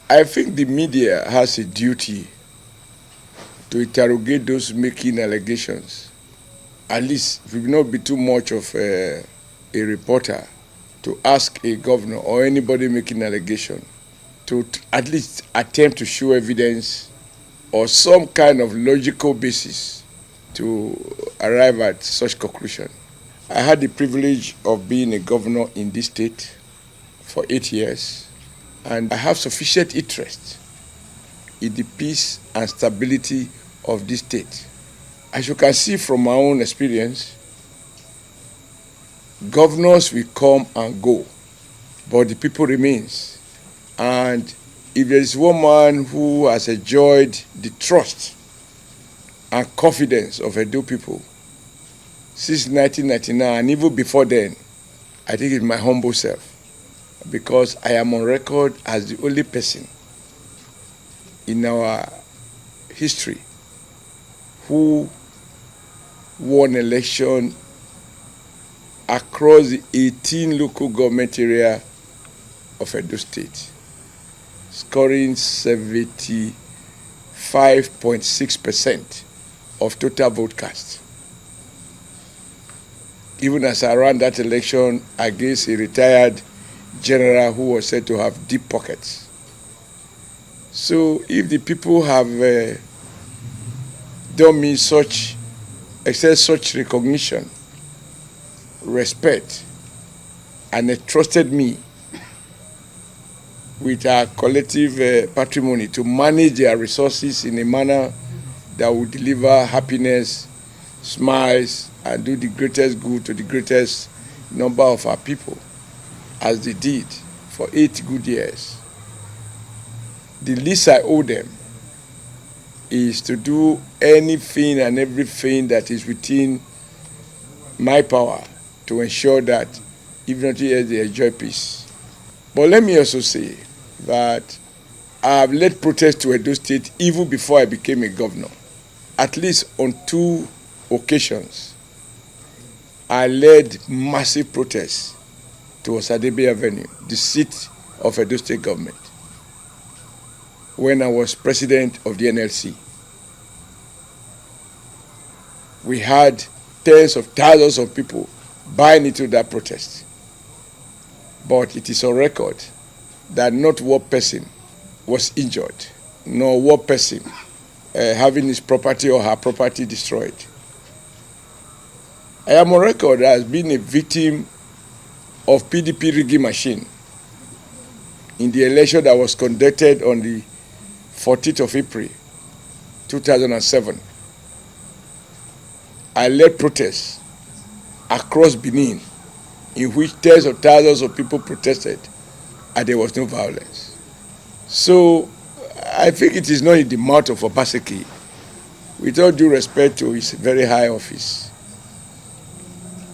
I think the media has a duty to interrogate those making allegations. At least it will not be too much of a reporter to ask a governor or anybody making an allegation to at least attempt to show evidence or some kind of logical basis to arrive at such conclusion. I had the privilege of being a governor in this state for 8 years, and I have sufficient interest in the peace and stability of this state. As you can see from my own experience, governors will come and go, but the people remains. And if there is one man who has enjoyed the trust and confidence of Edo people since 1999 and even before then, I think it's my humble self, because I am on record as the only person in our history who won election across the 18 local government area of Edo State, scoring 75.6% of total vote cast. Even as I ran that election against a retired general who was said to have deep pockets. So if the people have done me such recognition, respect, and they trusted me with our collective patrimony to manage their resources in a manner that would deliver happiness, smiles, and do the greatest good to the greatest number of our people, as they did for 8 good years. The least I owe them is to do anything and everything that is within my power to ensure that even until here they enjoy peace. But let me also say that I have led protests to Edo State even before I became a governor. At least on 2 occasions, I led massive protests to Osadebe Avenue, the seat of Edo State government, when I was president of the NLC. We had tens of thousands of people buying into that protest. But it is on record that not one person was injured, nor one person having his property or her property destroyed. I am on record as being a victim of PDP rigging machine in the election that was conducted on the 14th of April, 2007. I led protests across Benin in which tens of thousands of people protested and there was no violence. So I think it is not in the mouth of Obaseki, with all due respect to his very high office,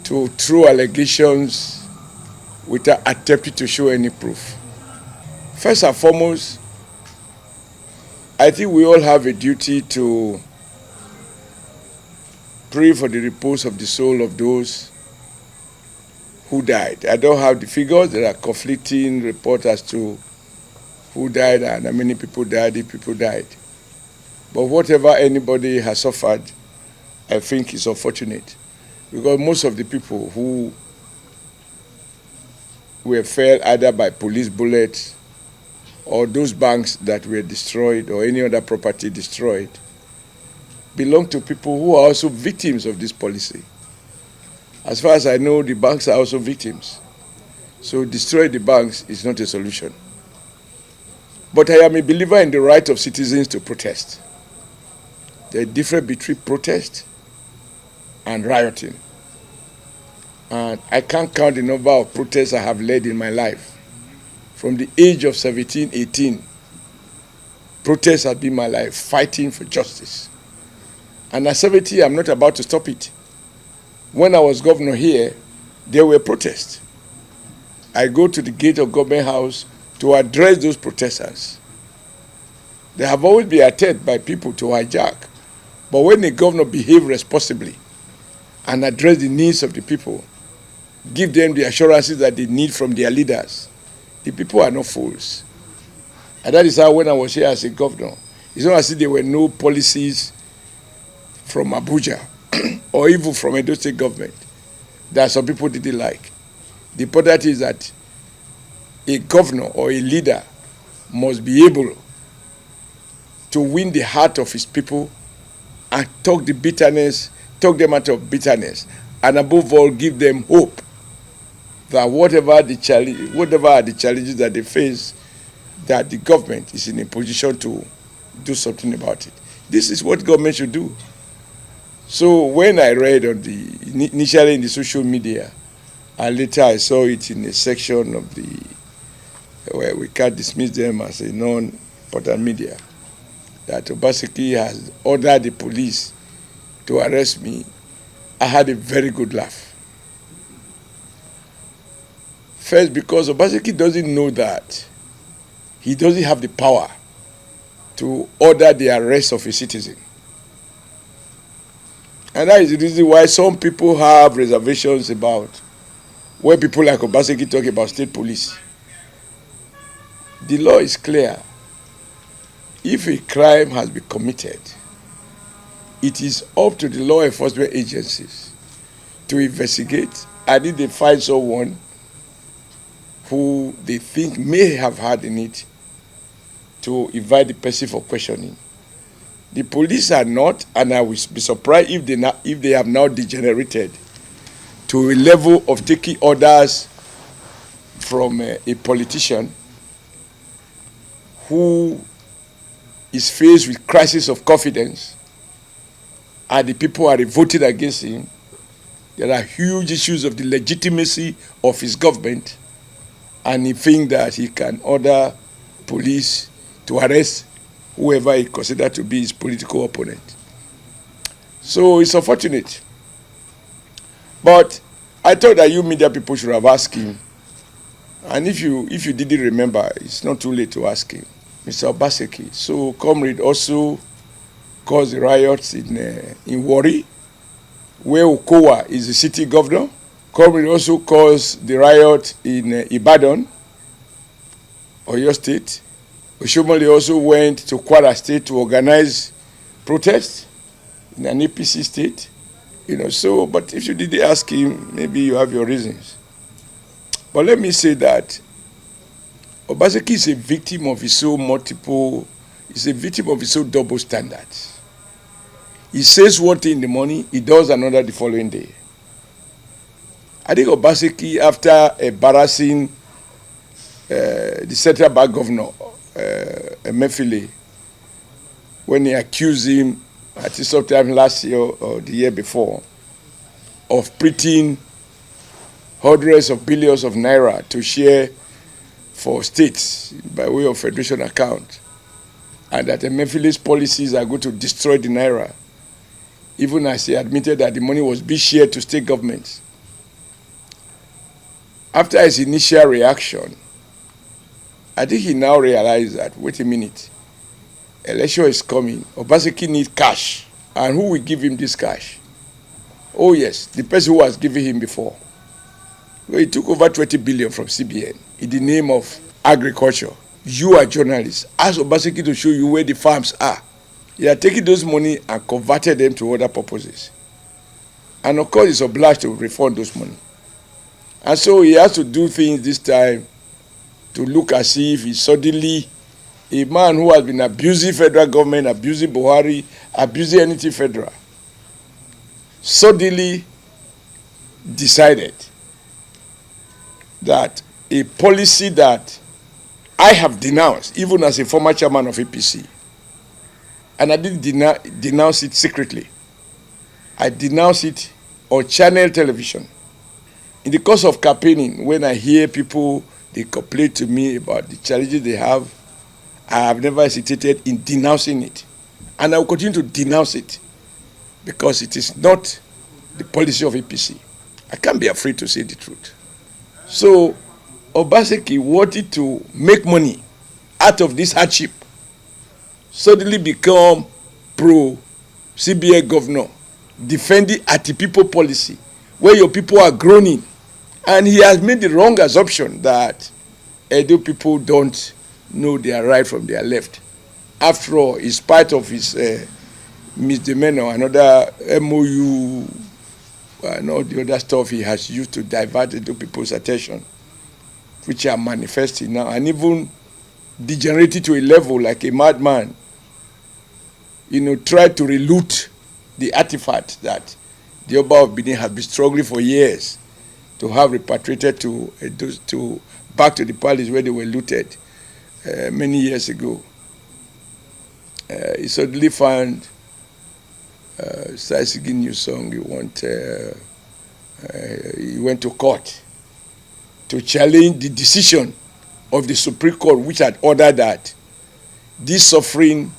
to throw allegations without attempting to show any proof. First and foremost, I think we all have a duty to pray for the repose of the soul of those who died. I don't have the figures. There are conflicting reports as to who died and how many people died, if people died. But whatever anybody has suffered, I think is unfortunate, because most of the people who were felled either by police bullets or those banks that were destroyed or any other property destroyed belong to people who are also victims of this policy. As far as I know, the banks are also victims. So destroy the banks is not a solution. But I am a believer in the right of citizens to protest. There is a difference between protest and rioting. And I can't count the number of protests I have led in my life. From the age of 17, 18, protests have been my life, fighting for justice. And at 70, I'm not about to stop it. When I was governor here, there were protests. I go to the gate of Government House to address those protesters. There have always been attempts by people to hijack. But when the governor behaves responsibly and address the needs of the people, give them the assurances that they need from their leaders, the people are not fools. And that is how, when I was here as a governor, it's not as if there were no policies from Abuja or even from Edo State government that some people didn't like. The important is that a governor or a leader must be able to win the heart of his people and talk them out of bitterness, and above all, give them hope that whatever are the challenges that they face, that the government is in a position to do something about it. This is what government should do. So when I read initially in the social media, and later I saw it in a section of where we can't dismiss them as a non-important media, that Obaseki has ordered the police to arrest me, I had a very good laugh. First, because Obaseki doesn't know that he doesn't have the power to order the arrest of a citizen. And that is the reason why some people have reservations about when people like Obaseki talk about state police. The law is clear. If a crime has been committed, it is up to the law enforcement agencies to investigate, and if they find someone who they think may have had in it, to invite the person for questioning. The police are not, and I will be surprised if they have now degenerated to a level of taking orders from a politician who is faced with crisis of confidence, and the people are voting against him. There are huge issues of the legitimacy of his government, and he thinks that he can order police to arrest whoever he considers to be his political opponent. So it's unfortunate. But I thought that you media people should have asked him, and if you didn't remember, it's not too late to ask him, Mr. Obaseki. So Comrade also caused the riots in Warri, where Okowa is the city governor. Comrade also caused the riot in Ibadan, Oyo State. Oshiomole also went to Kwara State to organize protests in an APC state. So, but if you didn't ask him, maybe you have your reasons. But let me say that Obaseki is a victim of his own double standards. He says one thing in the morning, he does another the following day. I think Obaseki, after embarrassing the Central Bank governor, Emefiele, when he accused him, I think sometime last year or the year before, of printing hundreds of billions of naira to share for states by way of federation account, and that Emefiele's policies are going to destroy the naira, even as he admitted that the money was being shared to state governments. After his initial reaction, I think he now realized that, wait a minute, election is coming, Obaseki needs cash. And who will give him this cash? Oh yes, the person who was giving him before. Well, he took over 20 billion from CBN in the name of agriculture. You are journalists. Ask Obaseki to show you where the farms are. He had taken those money and converted them to other purposes. And of course, he's obliged to refund those money. And so he has to do things this time to look as if he's suddenly a man who has been abusing federal government, abusing Buhari, abusing anything federal, suddenly decided that a policy that I have denounced, even as a former chairman of APC, and I didn't denounce it secretly. I denounced it on channel television. In the course of campaigning, when I hear people, they complain to me about the challenges they have, I have never hesitated in denouncing it. And I will continue to denounce it because it is not the policy of APC. I can't be afraid to say the truth. So Obaseki wanted to make money out of this hardship, suddenly become pro-CBN governor, defending anti-people policy, where your people are groaning. And he has made the wrong assumption that Edo people don't know their right from their left. After all, in spite of his misdemeanor, another MOU, and all the other stuff he has used to divert into people's attention, which are manifesting now, and even degenerated to a level like a madman, tried to reloot the artifact that the Oba of Benin has been struggling for years to have repatriated to back to the palace where they were looted many years ago. He suddenly found, started singing new song. He went to court to challenge the decision of the Supreme Court, which had ordered that this sudden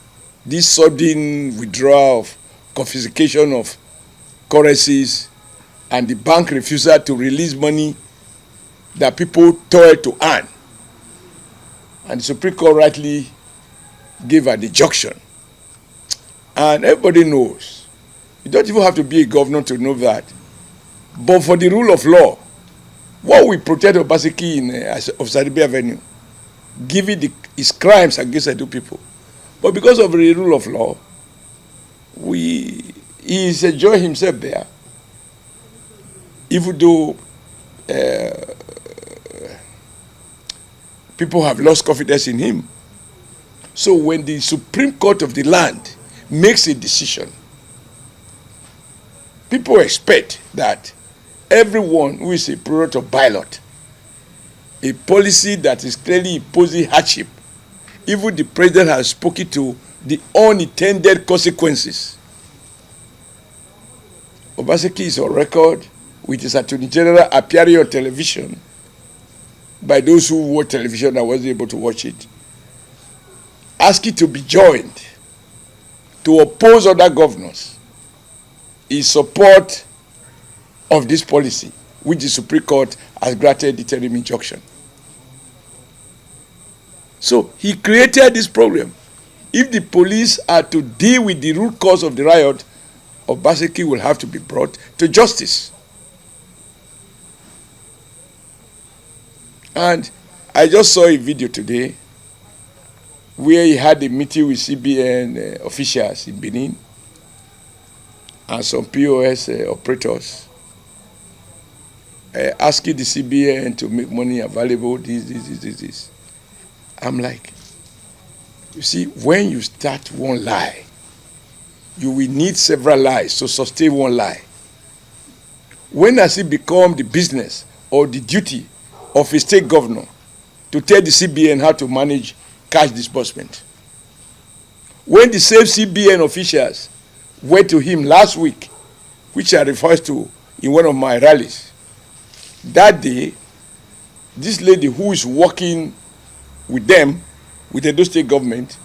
withdrawal of confiscation of currencies and the bank refusal to release money that people toiled to earn. And the Supreme Court rightly gave an injunction. And everybody knows. You don't even have to be a governor to know that. But for the rule of law, what we protect Obaseki of Sadibe Avenue, given his crimes against Edo people. But because of the rule of law, he is enjoying himself there. Even though people have lost confidence in him. So when the Supreme Court of the land makes a decision, people expect that everyone who is a product of ballot, a policy that is clearly imposing hardship, even the president has spoken to the unintended consequences. Obaseki is on record with his Attorney General appearing on television by those who watch television and wasn't able to watch it, asking to be joined to oppose other governors in support of this policy, which the Supreme Court has granted the interim injunction. So he created this problem. If the police are to deal with the root cause of the riot, Obaseki will have to be brought to justice. And I just saw a video today where he had a meeting with CBN officials in Benin and some POS operators, asking the CBN to make money available, this. I'm like, you see, when you start one lie, you will need several lies to sustain one lie. When does it become the business or the duty of a state governor to tell the CBN how to manage cash disbursement? When the same CBN officials went to him last week, which I referred to in one of my rallies, that day, this lady who is working with them, with the Edo State government,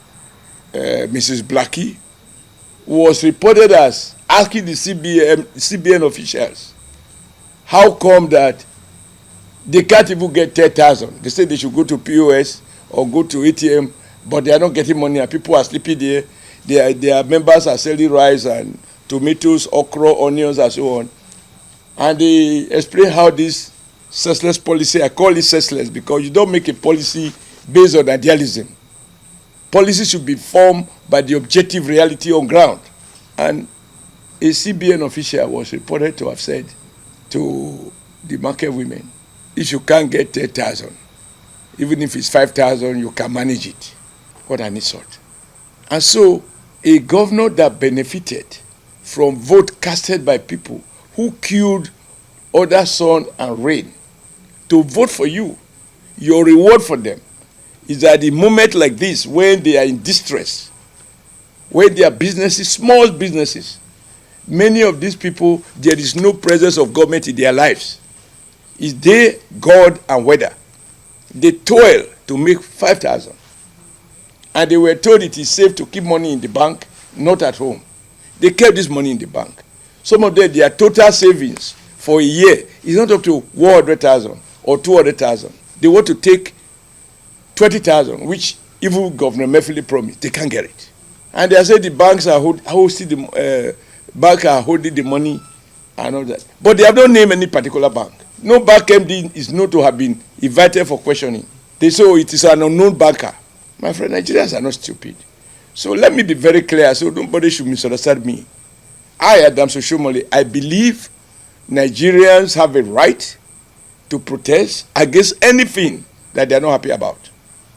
Mrs. Blackie, was reported as asking the CBN officials, how come that they can't even get 10,000? They say they should go to POS or go to ATM, but they are not getting money and people are sleeping there. Their members are selling rice and tomatoes, okra, onions, and so on. And they explain how this senseless policy, I call it senseless because you don't make a policy based on idealism. Policy should be formed by the objective reality on ground. And a CBN official was reported to have said to the market women, if you can't get 10,000, even if it's 5,000, you can manage it. What an insult. And so, a governor that benefited from vote casted by people who killed other sun and rain to vote for you, your reward for them is at a moment like this when they are in distress, when their businesses, small businesses, many of these people, there is no presence of government in their lives. It's they, God, and weather. They toil to make 5,000. And they were told it is safe to keep money in the bank, not at home. They kept this money in the bank. Some of them, their total savings for a year is not up to 100,000 or 200,000. They want to take 20,000, which even Governor Mefili promised. They can't get it. And they say the banks are holding the money and all that. But they have not named any particular bank. No bank MD is known to have been invited for questioning. They say it is an unknown banker. My friend, Nigerians are not stupid. So let me be very clear so nobody should misunderstand me. I, Adam Oshiomole, I believe Nigerians have a right to protest against anything that they are not happy about.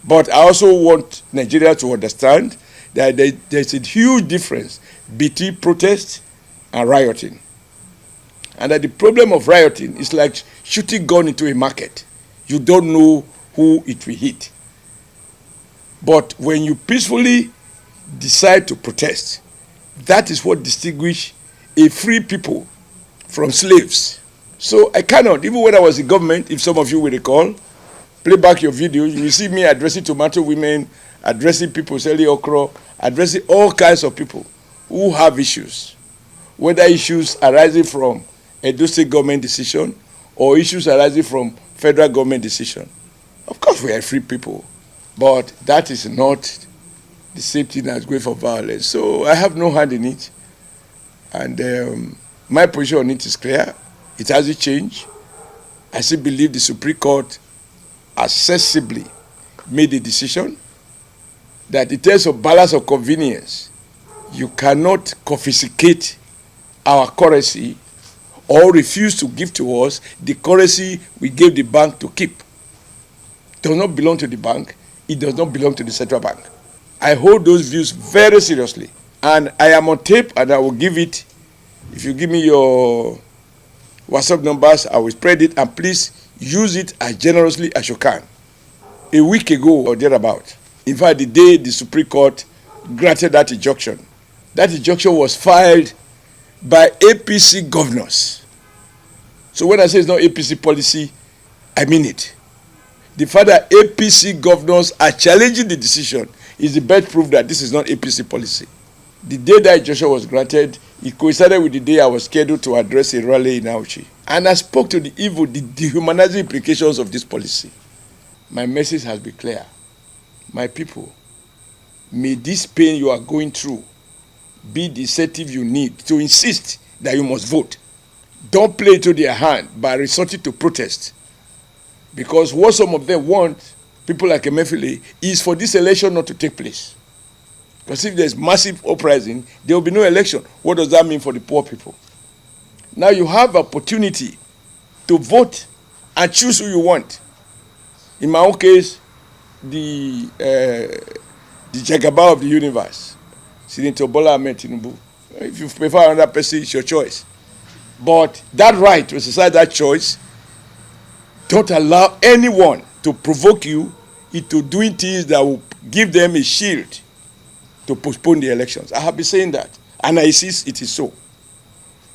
But I also want Nigeria to understand that there's a huge difference between protest and rioting. And that the problem of rioting is like shooting gun into a market. You don't know who it will hit. But when you peacefully decide to protest, that is what distinguishes a free people from slaves. So I cannot, even when I was in government, if some of you will recall, play back your videos, you will see me addressing tomato women, addressing people selling okra, addressing all kinds of people who have issues, whether issues arising from Edo State government decision or issues arising from federal government decision. Of course, we are free people, but that is not the same thing as going for violence. So I have no hand in it, and my position on it is clear. It hasn't changed. I still believe the Supreme Court accessibly made a decision that in terms of balance of convenience, you cannot confiscate our currency or refuse to give to us the currency we gave the bank to keep. It does not belong to the bank. It does not belong to the central bank. I hold those views very seriously. And I am on tape, and I will give it. If you give me your WhatsApp numbers, I will spread it, and please use it as generously as you can. A week ago or thereabout, in fact, the day the Supreme Court granted that injunction was filed by APC governors. So when I say it's not APC policy, I mean it. The fact that APC governors are challenging the decision is the best proof that this is not APC policy. The day that injunction was granted, it coincided with the day I was scheduled to address a rally in Auchi. And I spoke to the evil, the dehumanizing implications of this policy. My message has been clear. My people, may this pain you are going through be the incentive you need to insist that you must vote. Don't play to their hand by resorting to protest. Because what some of them want, people like Emefiele, is for this election not to take place. Because if there's massive uprising, there will be no election. What does that mean for the poor people? Now you have opportunity to vote and choose who you want. In my own case, the Jagaba of the universe, Senator Bola Ahmed Tinubu. If you prefer another person, it's your choice. But that right to exercise that choice, don't allow anyone to provoke you into doing things that will give them a shield to postpone the elections. I have been saying that, and I insist it is so.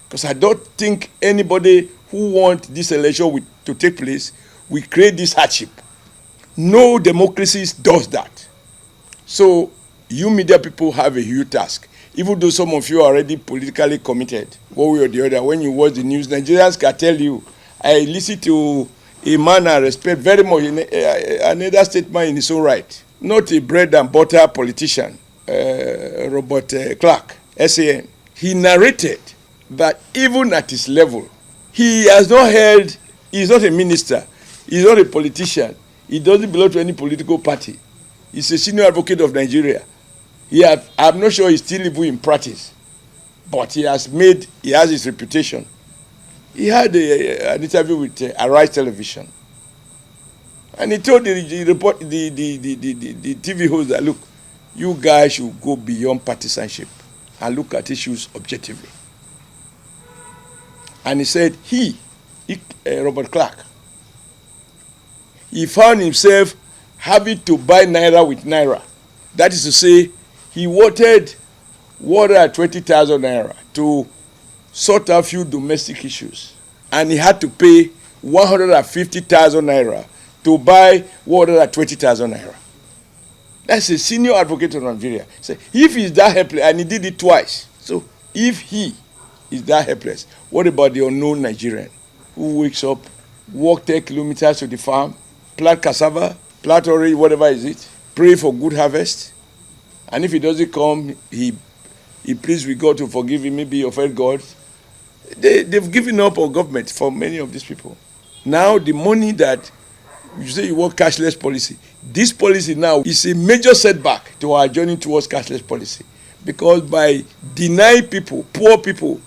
Because I don't think anybody who wants this election to take place will create this hardship. No democracy does that. So you media people have a huge task. Even though some of you are already politically committed, one way or the other, when you watch the news, Nigerians can tell you, I listen to a man I respect very much, another statement in his own right, not a bread and butter politician, Robert Clark, SAN. He narrated that even at his level, he has not held, he's not a minister, he's not a politician, he doesn't belong to any political party. He's a senior advocate of Nigeria. I'm not sure he's still even in practice, but he has his reputation. He had an interview with Riot television, and he told the TV host that, look, you guys should go beyond partisanship and look at issues objectively. And he said Robert Clark, he found himself having to buy naira with naira. That is to say, he wanted 120,000 naira to sort out a few domestic issues. And he had to pay 150,000 naira to buy 120,000 naira. That's a senior advocate of Nigeria. So if he's that helpless, and he did it twice, so if he is that helpless, what about the unknown Nigerian who wakes up, walk 10 kilometers to the farm, plant cassava, plant orange, whatever is it, pray for good harvest, and if he doesn't come, he pleads with God to forgive him, maybe he offend God. They've given up on government for many of these people. Now the money that You say you want cashless policy. This policy now is a major setback to our journey towards cashless policy, because by denying people, poor people,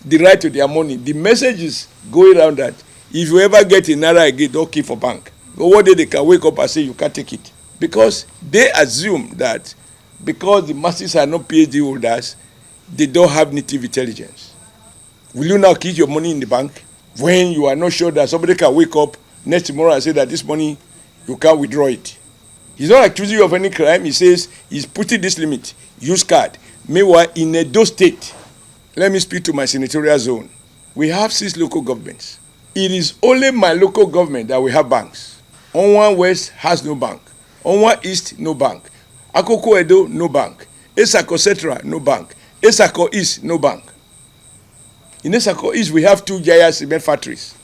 the right to their money, the message is going around that if you ever get a naira again, don't keep for bank. But one day they can wake up and say you can't take it, because they assume that because the masses are not PhD holders, they don't have native intelligence. Will you now keep your money in the bank when you are not sure that somebody can wake up next tomorrow and say that this money, you can't withdraw it? He's not accusing you of any crime. He says he's putting this limit, use card. Meanwhile, in Edo State, let me speak to my senatorial zone. We have 6 local governments. It is only my local government that we have banks. Onwa West has no bank. Onwa East, no bank. Akoko Edo, no bank. Esako Central, no bank. Esako East, no bank. In Esako East, we have 2 giant cement factories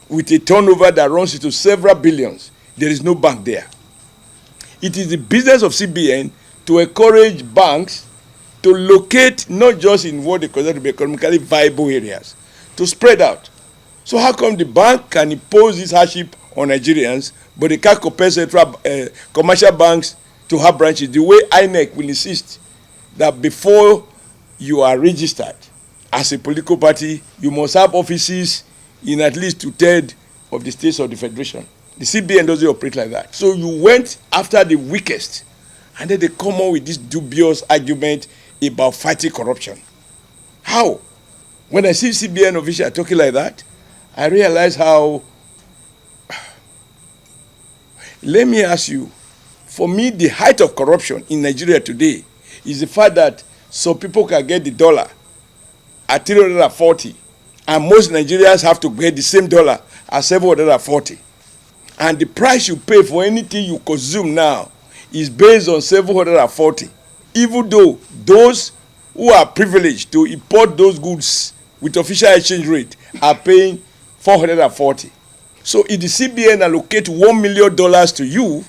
with a turnover that runs into several billions. There is no bank there. It is the business of CBN to encourage banks to locate not just in what they consider to be economically viable areas, to spread out. So how come the bank can impose this hardship on Nigerians, but they can't compel central commercial banks to have branches? The way INEC will insist that before you are registered as a political party, you must have offices in at least 2/3 of the states of the federation. The CBN doesn't operate like that. So you went after the weakest, and then they come up with this dubious argument about fighting corruption. How? When I see CBN officials talking like that, I realize how. Let me ask you, for me, the height of corruption in Nigeria today is the fact that some people can get the dollar at 340, and most Nigerians have to get the same dollar at 740. And the price you pay for anything you consume now is based on 740. Even though those who are privileged to import those goods with official exchange rate are paying 440. So if the CBN allocate $1 million to you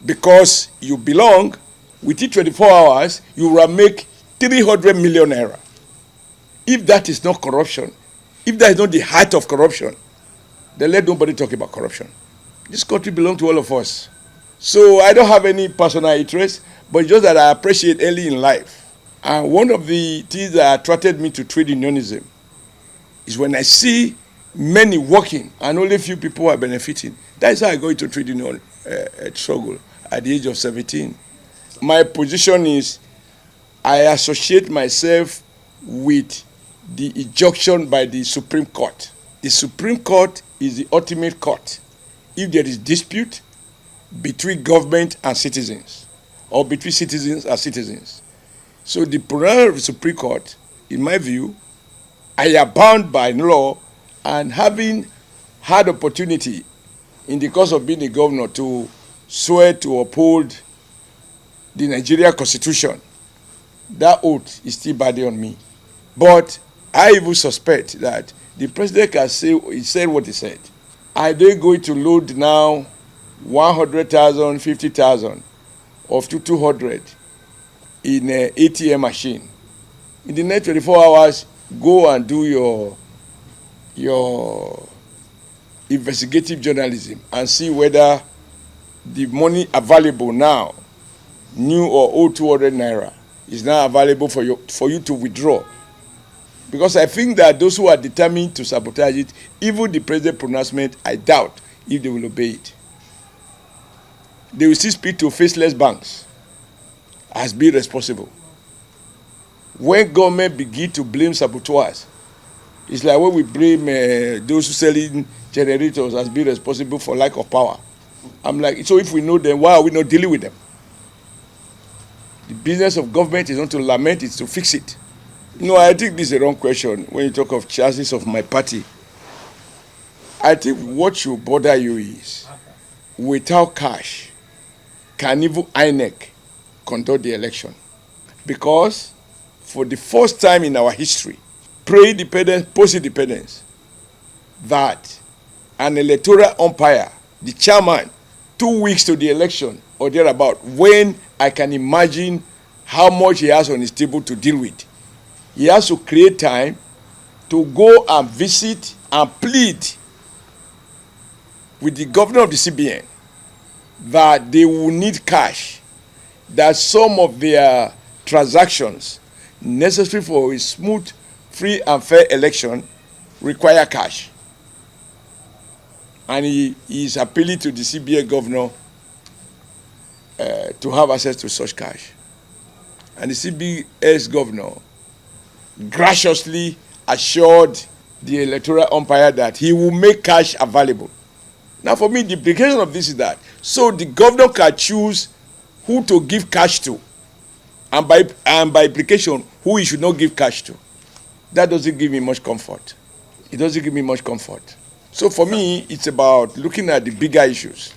because you belong, within 24 hours, you will make 300 million naira. If that is not corruption, if that is not the height of corruption, then let nobody talk about corruption. This country belongs to all of us. So I don't have any personal interest, but just that I appreciate early in life. And one of the things that attracted me to trade unionism is when I see many working and only few people are benefiting. That is how I got into trade union struggle at the age of 17. My position is I associate myself with the injunction by the Supreme Court. The Supreme Court is the ultimate court. If there is dispute between government and citizens, or between citizens and citizens. So the prerogative of the Supreme Court, in my view, I am bound by law, and having had opportunity in the course of being a governor to swear to uphold the Nigerian Constitution, that oath is still binding on me. But I even suspect that the president can say, he said what he said. Are they going to load now 100,000, 50,000 of 200 in an ATM machine? In the next 24 hours, go and do your investigative journalism and see whether the money available now, new or old 200 naira, is now available for you to withdraw. Because I think that those who are determined to sabotage it, even the president's pronouncement, I doubt if they will obey it. They will still speak to faceless banks as being responsible. When government begin to blame saboteurs, it's like when we blame those who selling generators as being responsible for lack of power. I'm like, so if we know them, why are we not dealing with them? The business of government is not to lament, it's to fix it. No, I think this is a wrong question when you talk of chances of my party. I think what should bother you is, without cash, can even INEC conduct the election? Because for the first time in our history, pre-independence, post-independence, that an electoral umpire, the chairman, 2 weeks to the election or thereabout, when I can imagine how much he has on his table to deal with, he has to create time to go and visit and plead with the governor of the CBN that they will need cash, that some of their transactions necessary for a smooth, free and fair election require cash. And he is appealing to the CBA governor to have access to such cash. And the CBS governor graciously assured the electoral umpire that he will make cash available. Now, for me, the implication of this is that so the governor can choose who to give cash to, and by implication, who he should not give cash to. That doesn't give me much comfort. It doesn't give me much comfort. So for me, it's about looking at the bigger issues.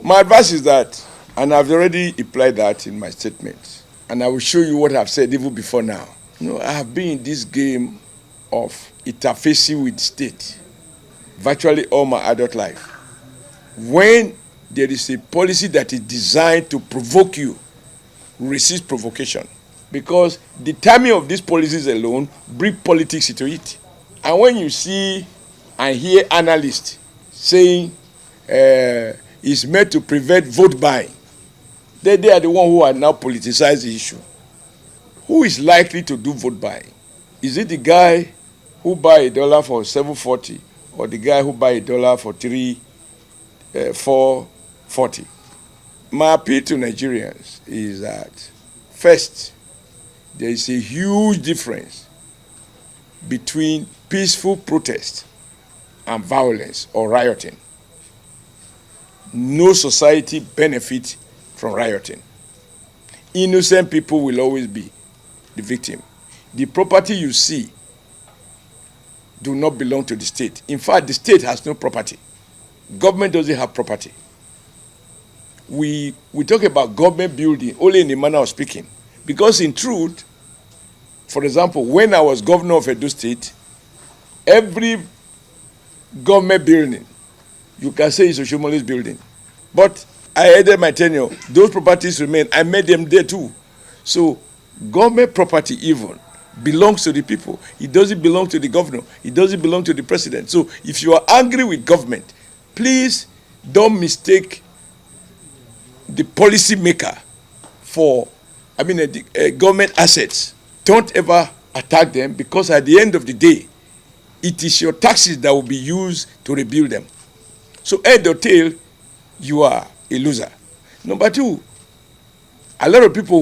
My advice is that, and I've already implied that in my statement, and I will show you what I've said even before now. I have been in this game of interfacing with the state virtually all my adult life. When there is a policy that is designed to provoke you, resist provocation. Because the timing of these policies alone bring politics into it. And when you see and hear analysts saying it's meant to prevent vote buying, they are the ones who are now politicized the issue. Who is likely to do vote buying? Is it the guy who buy $1 for $7.40 or the guy who buy $1 for $4.40? My appeal to Nigerians is that, first, there is a huge difference between peaceful protest and violence or rioting. No society benefits from rioting. Innocent people will always be the victim. The property you see do not belong to the state. In fact, the state has no property. Government doesn't have property. We talk about government building only in the manner of speaking. Because in truth, for example, when I was governor of Edo State, every government building, you can say it's Oshiomole's building. But I ended my tenure. Those properties remain. I made them there too. So government property even belongs to the people. It doesn't belong to the governor. It doesn't belong to the president. So if you are angry with government, please don't mistake the policy maker for, government assets. Don't ever attack them, because at the end of the day, it is your taxes that will be used to rebuild them. So head or tail, you are a loser. Number two, a lot of people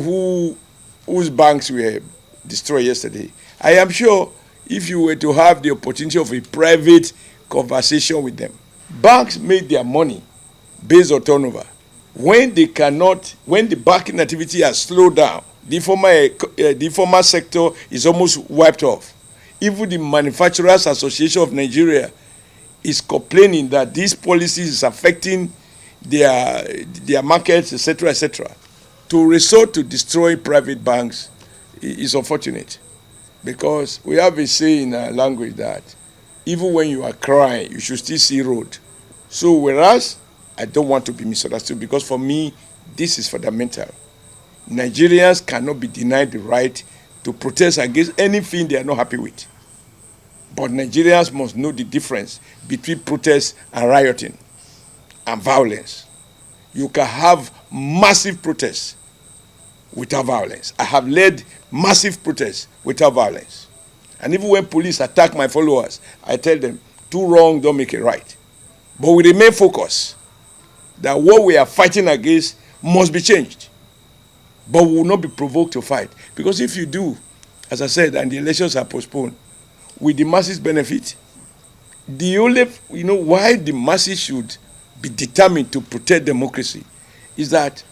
whose banks were destroyed yesterday, I am sure if you were to have the opportunity of a private conversation with them, banks make their money based on turnover. When the banking activity has slowed down, the informal sector is almost wiped off. Even the Manufacturers Association of Nigeria is complaining that these policies is affecting their markets, etc., etc. To resort to destroy private banks is unfortunate, because we have a saying in our language that even when you are crying, you should still see road. So whereas I don't want to be misunderstood, because for me, this is fundamental. Nigerians cannot be denied the right to protest against anything they are not happy with. But Nigerians must know the difference between protest and rioting and violence. You can have massive protests without violence. I have led massive protests without violence. And even when police attack my followers, I tell them, two wrongs don't make it right. But we remain focused that what we are fighting against must be changed. But we will not be provoked to fight. Because if you do, as I said, and the elections are postponed, will the masses benefit? The only, why the masses should be determined to protect democracy is that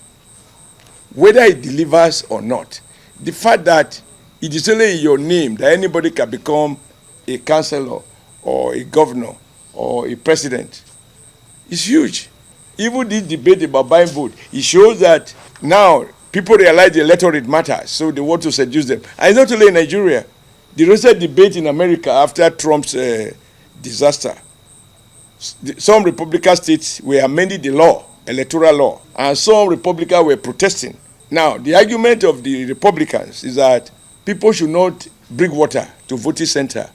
whether it delivers or not, the fact that it is only in your name that anybody can become a councillor or a governor or a president is huge. Even this debate about buying vote, it shows that now people realize the electorate matters, so they want to seduce them. And it's not only in Nigeria. The recent debate in America after Trump's disaster, some Republican states were amending the law, electoral law, and some Republicans were protesting. Now, the argument of the Republicans is that people should not bring water to voting center.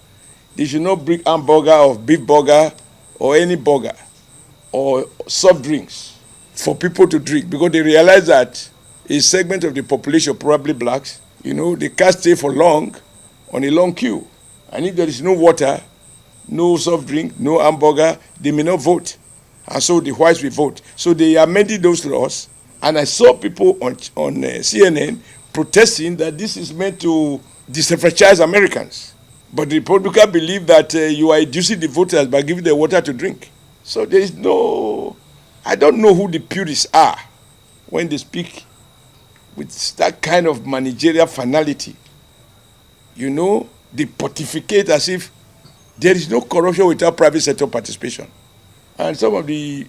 They should not bring hamburger or beef burger or any burger or soft drinks. for people to drink because they realize that a segment of the population, probably blacks, they can't stay for long on a long queue. And if there is no water, no soft drink, no hamburger, they may not vote. And so the whites will vote. So they amended those laws. And I saw people on CNN protesting that this is meant to disenfranchise Americans. But the Republicans believe that you are inducing the voters by giving them water to drink. So there is no, I don't know who the purists are when they speak with that kind of managerial finality. They pontificate as if there is no corruption without private sector participation. And some of the,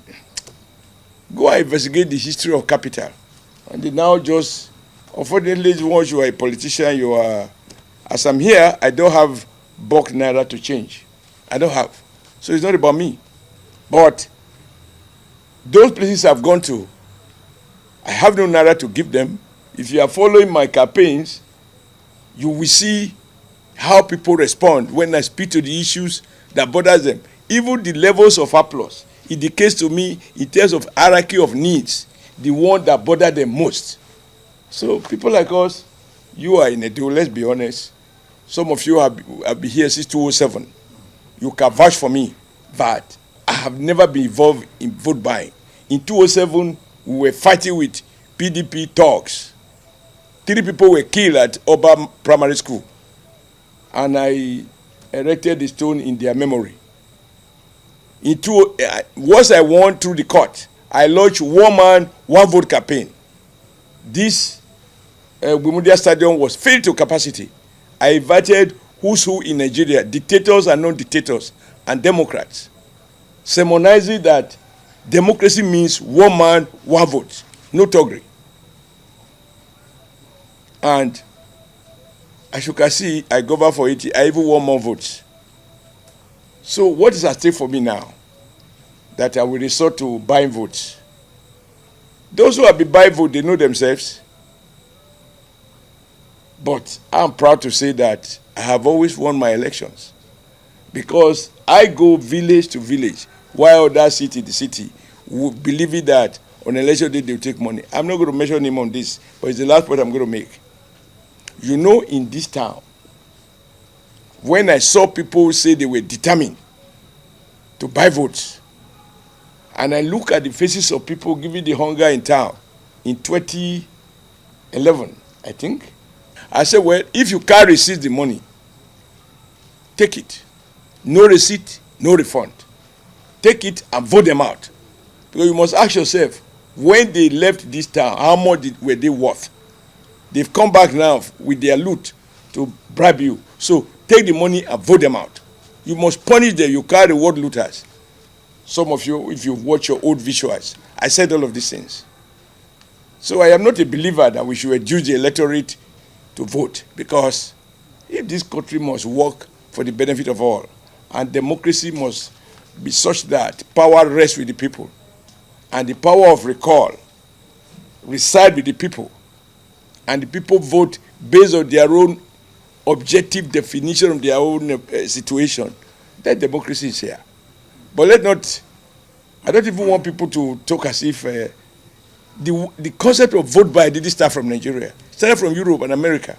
go and investigate the history of capital. And they now just, unfortunately, once you are a politician, you are, as I'm here, I don't have bulk naira to change. I don't have. So it's not about me. But those places I've gone to, I have no naira to give them. If you are following my campaigns, you will see how people respond when I speak to the issues that bothers them. Even the levels of applause indicates to me, in terms of hierarchy of needs, the one that bother them most. So people like us, you are in a deal, let's be honest. Some of you have been here since 2007. You can vouch for me, but I have never been involved in vote buying. In 2007, we were fighting with PDP talks. 3 people were killed at Oba Primary School. And I erected the stone in their memory. Once I won through the court, I launched one man, one vote campaign. This Wimudia Stadium was filled to capacity. I invited who's who in Nigeria, dictators and non-dictators, and Democrats, sermonizing that democracy means one man, one vote, no thuggery. And as you can see, I govern for 80. I even won more votes. So what is at stake for me now? That I will resort to buying votes. Those who have been buying votes, they know themselves. But I'm proud to say that I have always won my elections. Because I go village to village, while others sit in the city, believing that on election day they will take money. I'm not going to mention him on this, but it's the last point I'm going to make. In this town, when I saw people say they were determined to buy votes, and I look at the faces of people giving the hunger in town in 2011, I think, I said, well, if you can't receive the money, take it. No receipt, no refund. Take it and vote them out. Because you must ask yourself, when they left this town, how much were they worth? They've come back now with their loot to bribe you. So take the money and vote them out. You must punish them. You can't reward looters. Some of you, if you watch your old visuals, I said all of these things. So I am not a believer that we should reduce the electorate to vote, because if this country must work for the benefit of all, and democracy must be such that power rests with the people, and the power of recall reside with the people, and the people vote based on their own objective definition of their own situation, then democracy is here. But I don't even want people to talk as if the concept of vote buy didn't start from Nigeria. It started from Europe and America.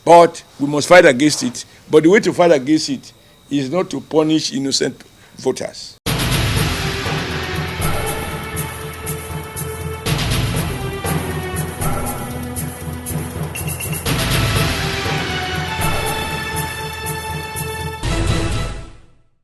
But we must fight against it. But the way to fight against it is not to punish innocent voters.